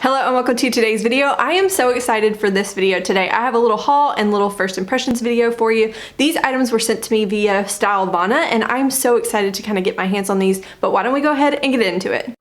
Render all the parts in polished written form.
Hello and welcome to today's video. I am so excited for this video today. I have a little haul and little first impressions video for you. These items were sent to me via Stylevana and I'm so excited to kind of get my hands on these, but why don't we go ahead and get into it.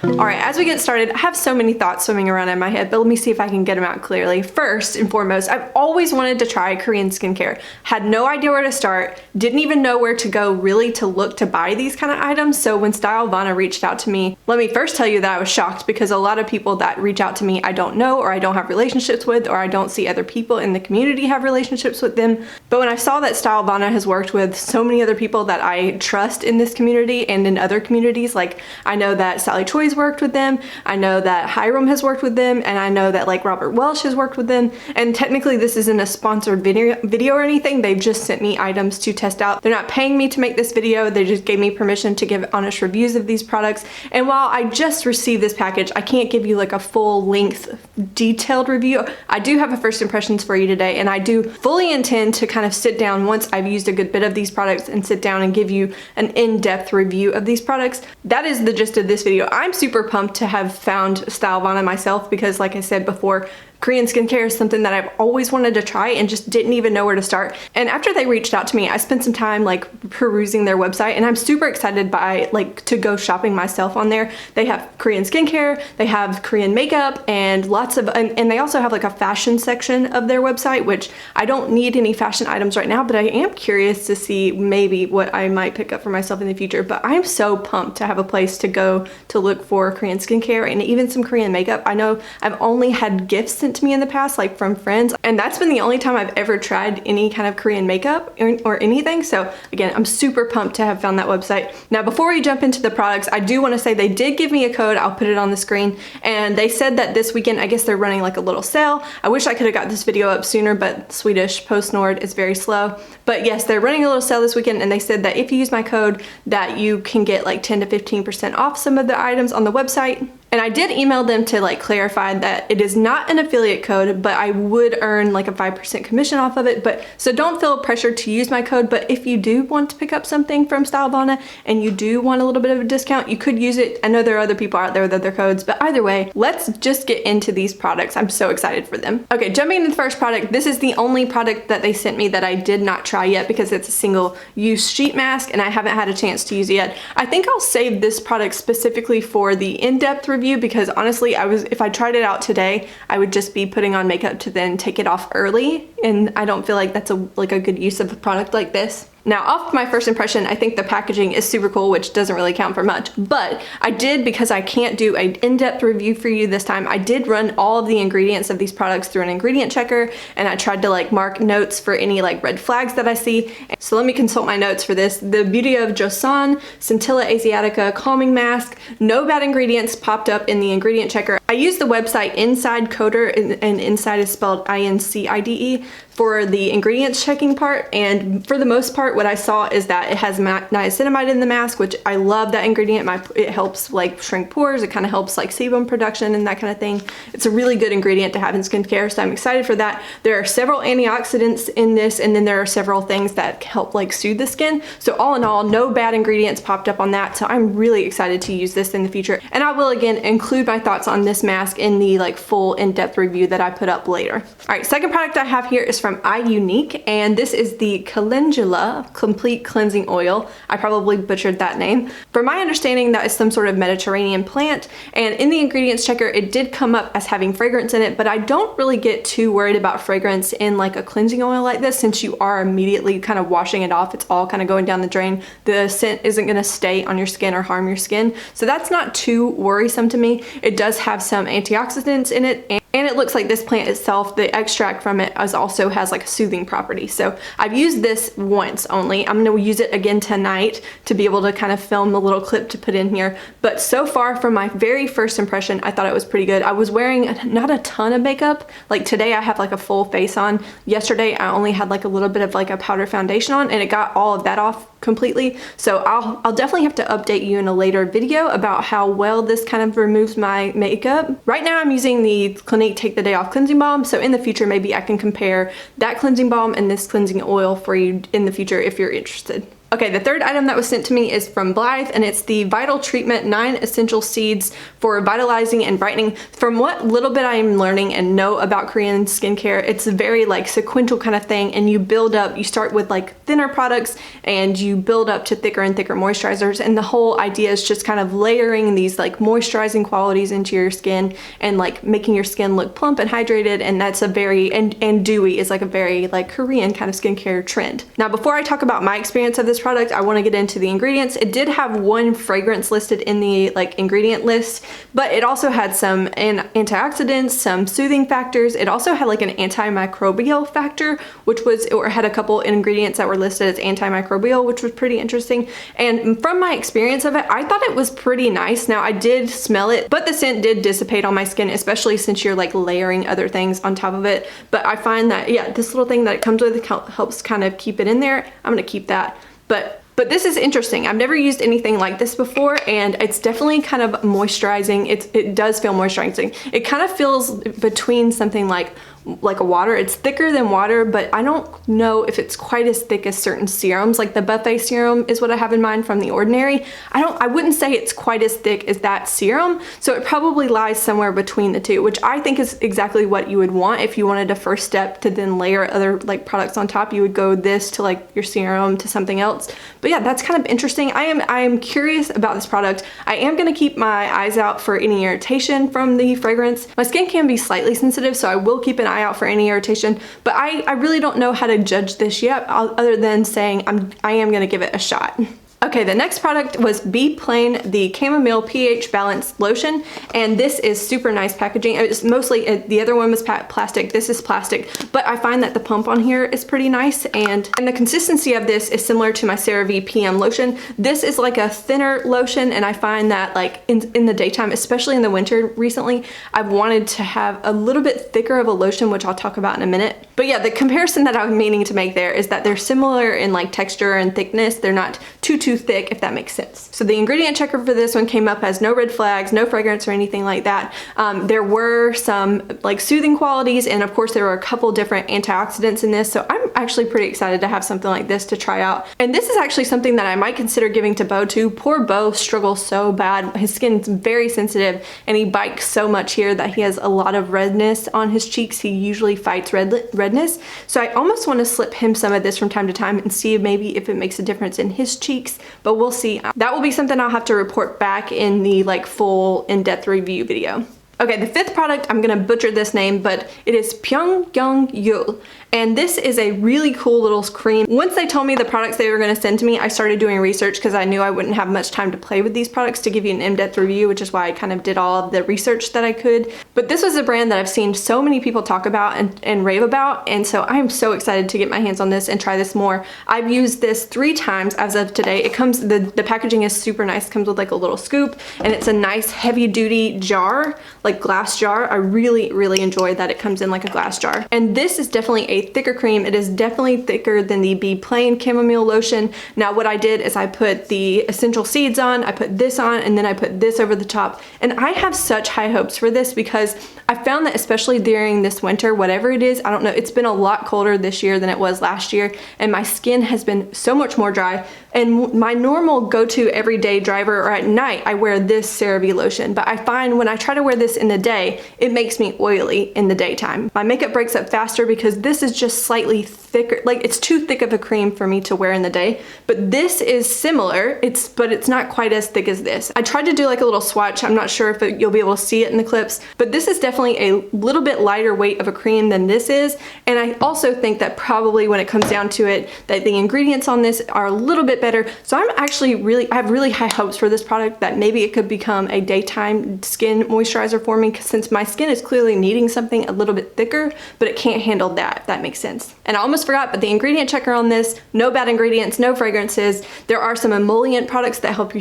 Alright, as we get started, I have so many thoughts swimming around in my head, but let me see if I can get them out clearly. First and foremost, I've always wanted to try Korean skincare. Had no idea where to start, didn't even know where to go really to look to buy these kind of items, so when Stylevana reached out to me, let me first tell you that I was shocked because a lot of people that reach out to me I don't know or I don't have relationships with or I don't see other people in the community have relationships with them. But when I saw that Stylevana has worked with so many other people that I trust in this community and in other communities, like I know that Sally Choi's worked with them, I know that Hiram has worked with them, and I know that like Robert Welsh has worked with them, and technically this isn't a sponsored video or anything. They've just sent me items to test out. They're not paying me to make this video, they just gave me permission to give honest reviews of these products. And while I just received this package, I can't give you like a full length detailed review. I do have a first impressions for you today, and I do fully intend to kind of sit down once I've used a good bit of these products and sit down and give you an in-depth review of these products. That is the gist of this video. I'm super pumped to have found Stylevana myself because, like I said before, Korean skincare is something that I've always wanted to try and just didn't even know where to start. And after they reached out to me, I spent some time like perusing their website, and I'm super excited by like to go shopping myself on there. They have Korean skincare, they have Korean makeup, and lots of, and they also have like a fashion section of their website, which I don't need any fashion items right now, but I am curious to see maybe what I might pick up for myself in the future. But I'm so pumped to have a place to go to look for Korean skincare and even some Korean makeup. I know I've only had gifts sent to me in the past, like from friends, and that's been the only time I've ever tried any kind of Korean makeup or anything. So again, I'm super pumped to have found that website. Now before we jump into the products, I do want to say they did give me a code. I'll put it on the screen, and they said that this weekend, I guess they're running like a little sale. I wish I could have got this video up sooner, but Swedish PostNord is very slow. But yes, they're running a little sale this weekend, and they said that if you use my code that you can get like 10 to 15% off some of the items on the website. And I did email them to like clarify that it is not an affiliate code, but I would earn like a 5% commission off of it. But so don't feel pressured to use my code, but if you do want to pick up something from Stylevana and you do want a little bit of a discount, you could use it. I know there are other people out there with other codes, but either way, let's just get into these products. I'm so excited for them. Okay, jumping into the first product, this is the only product that they sent me that I did not try yet because it's a single use sheet mask and I haven't had a chance to use it yet. I think I'll save this product specifically for the in-depth review because honestly, if I tried it out today, I would just be putting on makeup to then take it off early, and I don't feel like that's a good use of a product like this. Now, off my first impression, I think the packaging is super cool, which doesn't really count for much, but I did, because I can't do an in-depth review for you this time, I did run all of the ingredients of these products through an ingredient checker, and I tried to like mark notes for any like red flags that I see. So let me consult my notes for this. The Beauty of Joseon, Centella Asiatica Calming Mask, no bad ingredients popped up in the ingredient checker. I used the website Inside Coder, and inside is spelled INCIDE, for the ingredients checking part, and for the most part what I saw is that it has niacinamide in the mask, which I love that ingredient. It helps like shrink pores, it kind of helps like sebum production and that kind of thing. It's a really good ingredient to have in skincare, so I'm excited for that. There are several antioxidants in this, and then there are several things that help like soothe the skin. So all in all, no bad ingredients popped up on that, so I'm really excited to use this in the future. And I will again include my thoughts on this mask in the like full in-depth review that I put up later. Alright, second product I have here is from iUNIK, and this is the Calendula Complete Cleansing Oil. I probably butchered that name. From my understanding, that is some sort of Mediterranean plant, and in the ingredients checker it did come up as having fragrance in it, but I don't really get too worried about fragrance in like a cleansing oil like this, since you are immediately kind of washing it off. It's all kind of going down the drain. The scent isn't going to stay on your skin or harm your skin, so that's not too worrisome to me. It does have some antioxidants in it, and it looks like this plant itself, the extract from it, also has like a soothing property. So I've used this once only. I'm going to use it again tonight to be able to kind of film a little clip to put in here. But so far, from my very first impression, I thought it was pretty good. I was wearing not a ton of makeup. Like today I have like a full face on. Yesterday I only had like a little bit of like a powder foundation on, and it got all of that off completely. So I'll definitely have to update you in a later video about how well this kind of removes my makeup. Right now I'm using the Clinique Take the Day Off Cleansing Balm, so in the future maybe I can compare that cleansing balm and this cleansing oil for you in the future if you're interested. Okay, the third item that was sent to me is from BLITHE, and it's the Vital Treatment 9 Essential Seeds for Vitalizing and Brightening. From what little bit I'm learning and know about Korean skincare, it's a very like sequential kind of thing, and you build up, you start with like thinner products and you build up to thicker and thicker moisturizers, and the whole idea is just kind of layering these like moisturizing qualities into your skin and like making your skin look plump and hydrated, and that's a very, and dewy is like a very like Korean kind of skincare trend. Now before I talk about my experience of this product, I want to get into the ingredients. It did have one fragrance listed in the like ingredient list, but it also had some antioxidants, some soothing factors. It also had like an antimicrobial factor, which was, or had a couple ingredients that were listed as antimicrobial, which was pretty interesting. And from my experience of it, I thought it was pretty nice. Now I did smell it, but the scent did dissipate on my skin, especially since you're like layering other things on top of it. But I find that, yeah, this little thing that it comes with helps kind of keep it in there. I'm gonna keep that. But this is interesting. I've never used anything like this before, and it's definitely kind of moisturizing. It does feel moisturizing. It kind of feels between something like a water. It's thicker than water, but I don't know if it's quite as thick as certain serums. Like the buffet serum is what I have in mind from The Ordinary. I wouldn't say it's quite as thick as that serum, so it probably lies somewhere between the two, which I think is exactly what you would want if you wanted a first step to then layer other like products on top. You would go this to like your serum to something else. But yeah, that's kind of interesting. I am curious about this product. I am going to keep my eyes out for any irritation from the fragrance. My skin can be slightly sensitive, so I will keep an eye out for any irritation, but I really don't know how to judge this yet, other than saying I am going to give it a shot. Okay, the next product was Be Plain, the Chamomile pH Balance Lotion, and this is super nice packaging. It's mostly, the other one was plastic, this is plastic, but I find that the pump on here is pretty nice, and the consistency of this is similar to my CeraVe PM lotion. This is like a thinner lotion, and I find that like in the daytime, especially in the winter recently, I've wanted to have a little bit thicker of a lotion, which I'll talk about in a minute. But yeah, the comparison that I'm meaning to make there is that they're similar in like texture and thickness. They're not too thick, if that makes sense. So the ingredient checker for this one came up as no red flags, no fragrance or anything like that. There were some like soothing qualities, and of course there were a couple different antioxidants in this, so I'm actually pretty excited to have something like this to try out. And this is actually something that I might consider giving to Bo too. Poor Bo struggles so bad. His skin's very sensitive, and he bites so much here that he has a lot of redness on his cheeks. He usually fights redness, so I almost want to slip him some of this from time to time and see maybe if it makes a difference in his cheeks, but we'll see. That will be something I'll have to report back in the like full in-depth review video. Okay, the fifth product, I'm gonna butcher this name, but it is Pyunkang, and this is a really cool little cream. Once they told me the products they were gonna send to me, I started doing research because I knew I wouldn't have much time to play with these products to give you an in-depth review, which is why I kind of did all of the research that I could. But this was a brand that I've seen so many people talk about and rave about, and so I'm so excited to get my hands on this and try this more. I've used this 3 times as of today. It comes, the packaging is super nice. It comes with like a little scoop, and it's a nice heavy duty jar, like glass jar. I really enjoy that it comes in like a glass jar. And this is definitely a thicker cream. It is definitely thicker than the Be Plain chamomile lotion. Now what I did is I put the essential seeds on, I put this on, and then I put this over the top. And I have such high hopes for this because I found that especially during this winter, whatever it is, I don't know, it's been a lot colder this year than it was last year, and my skin has been so much more dry. And my normal go-to everyday driver, or at night, I wear this CeraVe lotion, but I find when I try to wear this in the day, it makes me oily in the daytime. My makeup breaks up faster because this is just slightly thicker, like it's too thick of a cream for me to wear in the day, but this is similar, but it's not quite as thick as this. I tried to do like a little swatch. I'm not sure if you'll be able to see it in the clips, but this is definitely a little bit lighter weight of a cream than this is, and I also think that probably when it comes down to it, that the ingredients on this are a little bit better. So I'm actually I have really high hopes for this product, that maybe it could become a daytime skin moisturizer for me, since my skin is clearly needing something a little bit thicker, but it can't handle that, if that makes sense. And I almost forgot, but the ingredient checker on this, no bad ingredients, no fragrances. There are some emollient products that help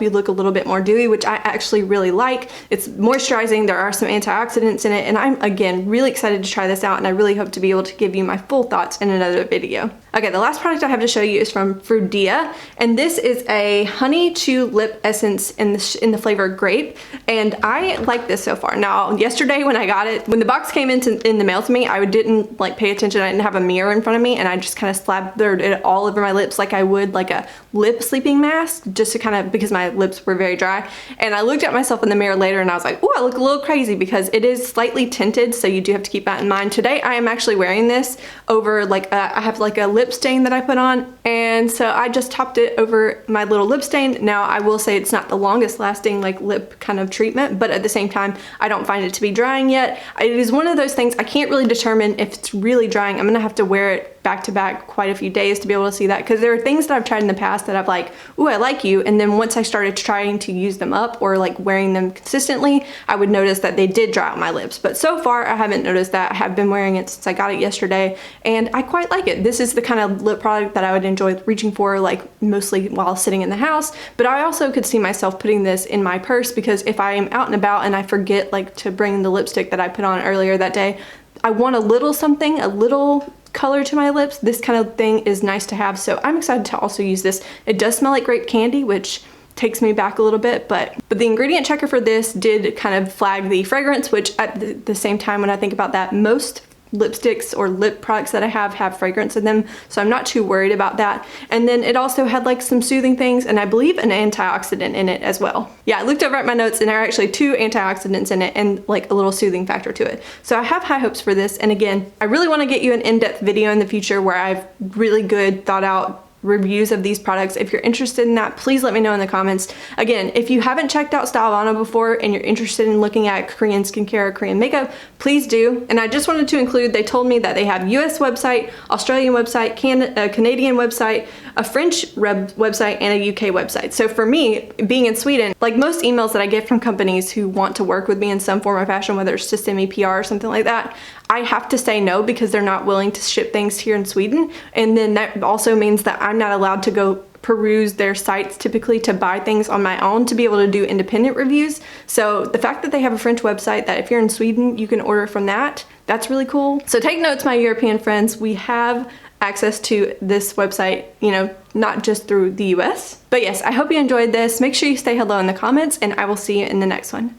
you look a little bit more dewy, which I actually really like. It's moisturizing, there are some antioxidants in it, and I'm again really excited to try this out, and I really hope to be able to give you my full thoughts in another video. Okay, the last product I have to show you is from FRUDIA, and this is a honey chew lip essence in the flavor Grape, and I like this so far. Now, yesterday when I got it, when the box came in the mail to me, I didn't like pay attention. I didn't have a mirror in front of me, and I just kind of slathered it all over my lips like I would like a lip sleeping mask, just to kind of, because my lips were very dry. And I looked at myself in the mirror later and I was like, oh, I look a little crazy, because it is slightly tinted, so you do have to keep that in mind. Today I am actually wearing this over like I have like a lip stain that I put on, and so I just topped it over my little lip stain. Now I will say it's not the longest lasting like lip kind of treatment, but at the same time I don't find it to be drying yet. It is one of those things I can't really determine if it's really drying. I'm gonna have to wear it back to back quite a few days to be able to see that, because there are things that I've tried in the past that I've like, ooh, I like you, and then once I started trying to use them up or like wearing them consistently, I would notice that they did dry out my lips. But so far I haven't noticed that. I have been wearing it since I got it yesterday, and I quite like it. This is the kind of lip product that I would enjoy reaching for, like mostly while sitting in the house, but I also could see myself putting this in my purse, because if I am out and about and I forget like to bring the lipstick that I put on earlier that day, I want a little something, a little color to my lips. This kind of thing is nice to have, so I'm excited to also use this. It does smell like grape candy, which takes me back a little bit, but the ingredient checker for this did kind of flag the fragrance, which at the same time, when I think about that, most lipsticks or lip products that I have fragrance in them, so I'm not too worried about that. And then it also had like some soothing things, and I believe an antioxidant in it as well. Yeah, I looked over at my notes and there are actually 2 antioxidants in it and like a little soothing factor to it. So I have high hopes for this, and again, I really want to get you an in-depth video in the future where I've really good thought out reviews of these products. If you're interested in that, please let me know in the comments. Again, if you haven't checked out Stylevana before and you're interested in looking at Korean skincare or Korean makeup, please do. And I just wanted to include, they told me that they have US website, Australian website, Canadian website, a French website, and a UK website. So for me, being in Sweden, like most emails that I get from companies who want to work with me in some form or fashion, whether it's to send me PR or something like that, I have to say no, because they're not willing to ship things here in Sweden. And then that also means that I'm not allowed to go peruse their sites typically to buy things on my own to be able to do independent reviews. So the fact that they have a French website that if you're in Sweden, you can order from that, that's really cool. So take notes, my European friends. We have access to this website, you know, not just through the US. But yes, I hope you enjoyed this. Make sure you say hello in the comments, and I will see you in the next one.